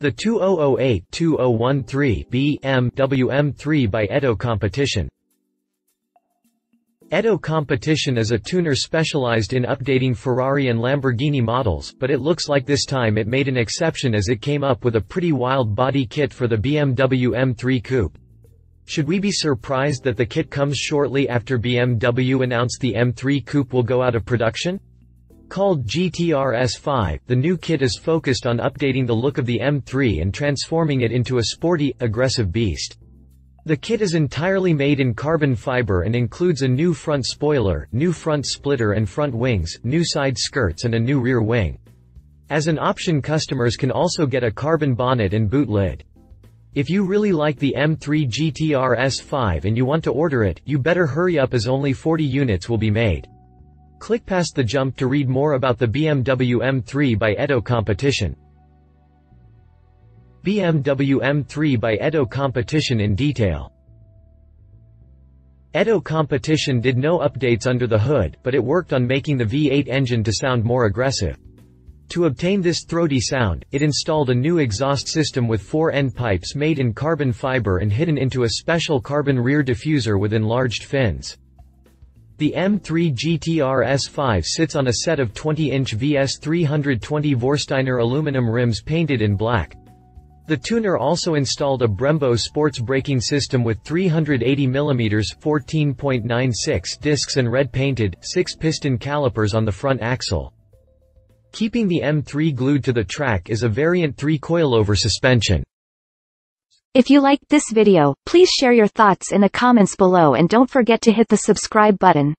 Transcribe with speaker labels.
Speaker 1: The 2008-2013 BMW M3 by Edo Competition. Edo Competition is a tuner specialized in updating Ferrari and Lamborghini models, but it looks like this time it made an exception as it came up with a pretty wild body kit for the BMW M3 Coupe. Should we be surprised that the kit comes shortly after BMW announced the M3 Coupe will go out of production? Called GTRS5, the new kit is focused on updating the look of the M3 and transforming it into a sporty, aggressive beast. The kit is entirely made in carbon fiber and includes a new front spoiler, new front splitter and front wings, new side skirts and a new rear wing. As an option, customers can also get a carbon bonnet and boot lid. If you really like the M3 GTRS5 and you want to order it, you better hurry up as only 40 units will be made. Click past the jump to read more about the BMW M3 by Edo Competition. BMW M3 by Edo Competition in detail. Edo Competition did no updates under the hood, but it worked on making the V8 engine to sound more aggressive. To obtain this throaty sound, it installed a new exhaust system with 4 end pipes made in carbon fiber and hidden into a special carbon rear diffuser with enlarged fins. The M3 GTRS5 sits on a set of 20-inch VS 320 Vorsteiner aluminum rims painted in black. The tuner also installed a Brembo sports braking system with 380mm 14.96 discs and red-painted, 6-piston calipers on the front axle. Keeping the M3 glued to the track is a variant 3 coilover suspension.
Speaker 2: If you liked this video, please share your thoughts in the comments below and don't forget to hit the subscribe button.